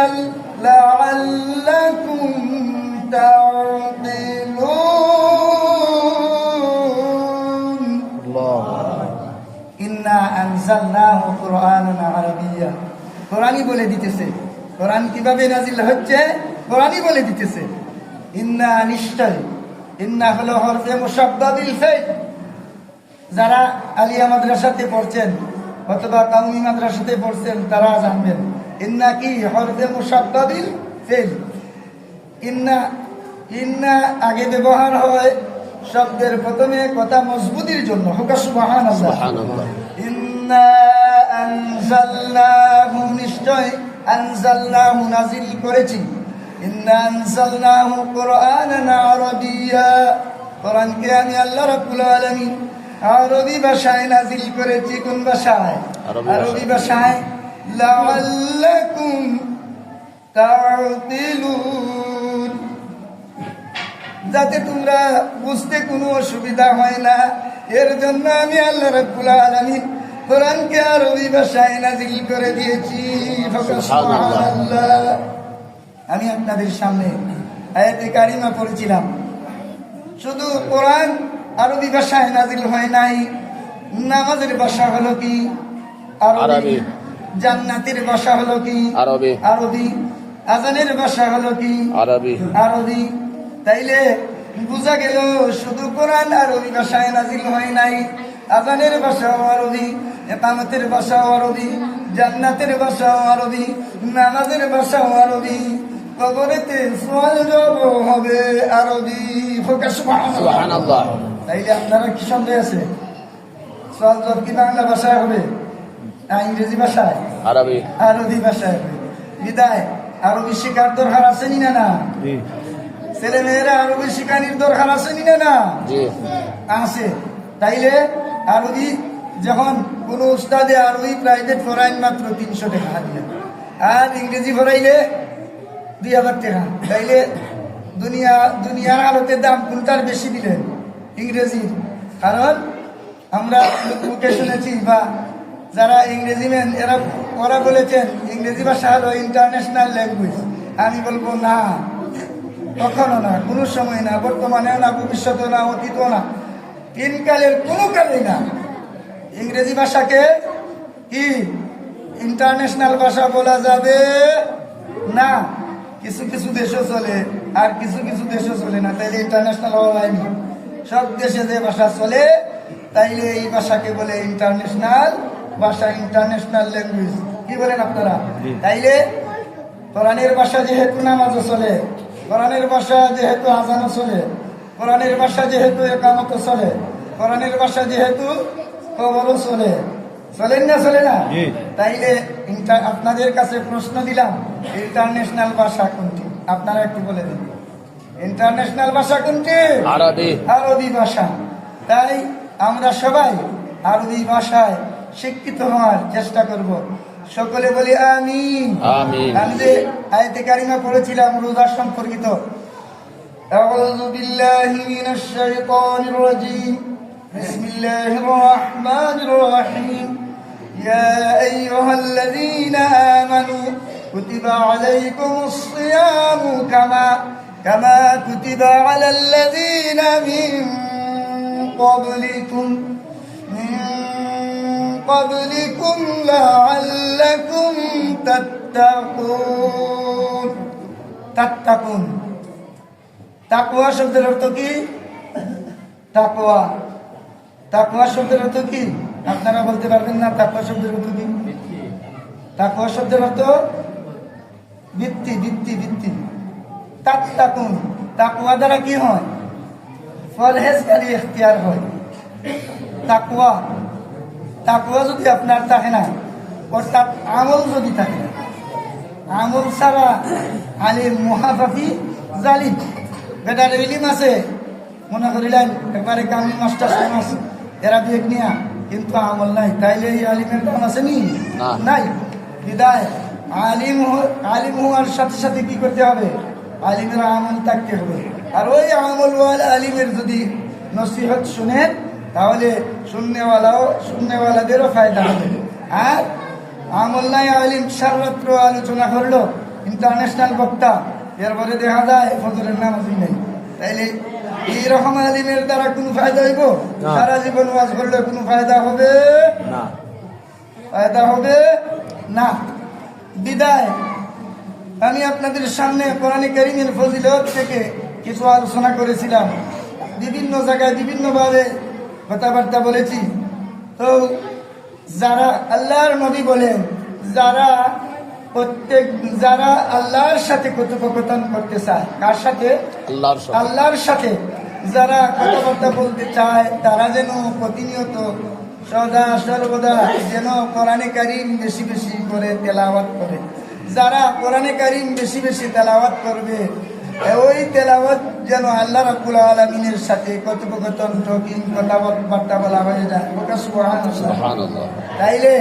أنزل لعلكم تعقلون الله إنا أنزلناه قرآنا عربيا কোরআনই বলে দিতেছে কোরআন কিভাবে নাজিল হচ্ছে কোরআনই বলে দিতেছে ইন্না নিশ্চয় ইন্না হলো হরফে মুশাব্বাবিল ফাইল যারা আলিয়া মাদ্রাসাতে পড়ছেন অথবা কাউমি মাদ্রাসাতে পড়ছেন তারা জানবেন ইন্না কি হরফে মুশাব্বাবিল ফাইল ইন্না ইন্না আগে ব্যবহার হয় শব্দের প্রথমে কথা মজবুতির জন্য হুকা সুবহানাল্লাহ ইন্না আনজালনাহু নিশ্চয় আনজালনাহু নাজিল করেছি ইন্না আনজালনাহু কুরআনান আরাবিয়্যা কোরআনকে আমি আল্লাহ রাব্বুল আলামিন আরবি ভাষায় নাজিল করেছি কোন ভাষায় আরবি ভাষায় লাআল্লাকুম তা'কিলুন যাতে তোমরা বুঝতে কোনো অসুবিধা হয় না এর জন্য আমি আল্লাহ রাব্বুল আলামিন কোরআনকে আরবি ভাষায় নাজিল করে দিয়েছি সুবহানাল্লাহ আমি আপনাদের সামনে আয়াতে কারিমা পড়েছিলাম শুধু কোরআন আরবি ভাষায় নাজিল হয় নাই নামাজের ভাষা হলো কি আরবি জান্নাতের ভাষা হলো কি আরবি আযানের ভাষা হলো কি আরবি তাইলে বুঝা গেল শুধু কোরআন আরবি ভাষায় নাজিল হয় নাই আযানের ভাষাও আরবি ইকামতের ভাষাও আরবি জান্নাতের ভাষাও আরবি নামাজের ভাষাও আরবি কবরেতে সওয়াল জবাব হবে আরবি সুবহানাল্লাহ তাইলে আপনারা কি সন্দেহ আছে সওয়াল জবাব কি বাংলা ভাষায় হবে না ইংরেজি ভাষায় আরবি ভাষায় হবে বিদায় আরবি শেখার দরকার আছে না না ছেলে মেয়েরা আরবি শেখানির দরকার আছে না আছে তাইলে আরবি যখন কোন উস্তাদে আরবি প্রাইভেট পড়াইন মাত্র 300 টাকা দিলেন আর ইংরেজি পড়াইলে 2000 টাকা তাইলে দুনিয়ার আলোতে দাম কোনটার বেশি দিলেন ইংরেজি কারণ আমরা মুখে শুনেছি বা যারা ইংরেজি ম্যান ওরা বলেছেন ইংরেজি ভাষা হলো ইন্টারন্যাশনাল ল্যাঙ্গুয়েজ আমি বলবো না কখনো না কোনো সময় না বর্তমানেও না ভবিষ্যতেও না অতীতও না তিন কালের কোনো কালেই না ইংরেজি ভাষাকে কি ইন্টারন্যাশনাল ভাষা বলা যাবে না কিছু কিছু দেশও চলে আর কিছু কিছু দেশও চলে না তাইলে ইন্টারন্যাশনাল হওয়া হয়নি সব দেশে যে ভাষা চলে তাইলে এই ভাষাকে বলে ইন্টারন্যাশনাল ভাষা ইন্টারন্যাশনাল ল্যাঙ্গুয়েজ কি বলেন আপনারা তাইলে কোরআনের ভাষা যেহেতু নামাজও চলে কোরআনের ভাষা যেহেতু আযানও চলে কোরআনের ভাষা যেহেতু ইকামতও চলে কোরআনের ভাষা যেহেতু কবরও চলে চলেন না চলে না তাইলে আপনাদের কাছে প্রশ্ন দিলাম ইন্টারন্যাশনাল ভাষা কোনটি আপনারা একটু বলে দিন ইন্টারন্যাশনাল ভাষা কোনটি আরবি ভাষা তাই আমরা সবাই আরবি ভাষায় শিক্ষিত হওয়ার চেষ্টা করব সকলে বলি আমিন আমি যে আয়াতে কারিমা পড়েছিলাম রোজা সম্পর্কিত আউযু বিল্লাহি মিনাশ শাইতানির রাজীম বিসমিল্লাহির রহমানির রহিম ইয়া আইয়ুহাল্লাযীনা আমানু কুতিবা আলাইকুমুস সিয়ামু কামা কুতিবা আলাল্লাযীনা মিন قبلكم لعلكم تتقون তাকওয়া শব্দের অর্থ কি তাকওয়া শব্দের অর্থ কি আপনারা বলতে পারবেন না তাকওয়া শব্দের অর্থ কি তাকওয়া শব্দের অর্থ ভিত্তি তাত্তাকুন তাকওয়া দ্বারা কি হয় পরহেজগারি ইখতিয়ার হয় তাকওয়া যদি আপনার থাকে না অর্থাৎ আমল যদি থাকে না আমল ছাড়া আলিম মুহাফাফি জালিম বেটার ইলিম আছে মনে করিলেন একবারে কামি মাস্টার আছে এরা বিয়ে নিয়া কিন্তু আমল নাই তাইলে এই আলিমের দাম আছে নি নাই বিদায় আলিম হওয়ার সাথে সাথে কি করতে হবে আলিমের আমল থাকতে হবে আর ওই আমল ওয়ালা আলিমের যদি নসিহত শুনেন তাহলে শুননেওয়ালাদেরও ফায়দা হবে আর আমল নাই আলিম সারাত্র আলোচনা করলো ইন্টারন্যাশনাল বক্তা, এরপরে দেখা যায় ফজরের নামাজই নেই। তাইলে এইরকম আলিমের দ্বারা কোনো ফায়দা হইব? সারা জীবন ওয়াজ করলে কোনো ফায়দা হবে না। ফায়দা হবে না। বিদায় আমি আপনাদের সামনে কোরআন কারীমের ফজিলত থেকে কিছু আলোচনা করেছিলাম, বিভিন্ন জায়গায় বিভিন্নভাবে কথাবার্তা বলেছি। তো যারা আল্লাহর নবী বলেন, যারা আল্লাহর সাথে কথোপকথন করতে চায়, কার সাথে? আল্লাহর সাথে যারা কথাবার্তা বলতে চায়, তারা যেন প্রতিনিয়ত সদা সর্বদা যেন কোরআনে কারীম বেশি বেশি করে তেলাওয়াত করে। যারা কোরআনে কারীম বেশি বেশি তেলাওয়াত করবে, ওই তেলাওয়াত যেন আল্লাহ রাব্বুল আলামিনের সাথে কথোপকথন, টকিং, কথাবার্তা বলা হয়ে যায়। সুবহানাল্লাহ। তাইলে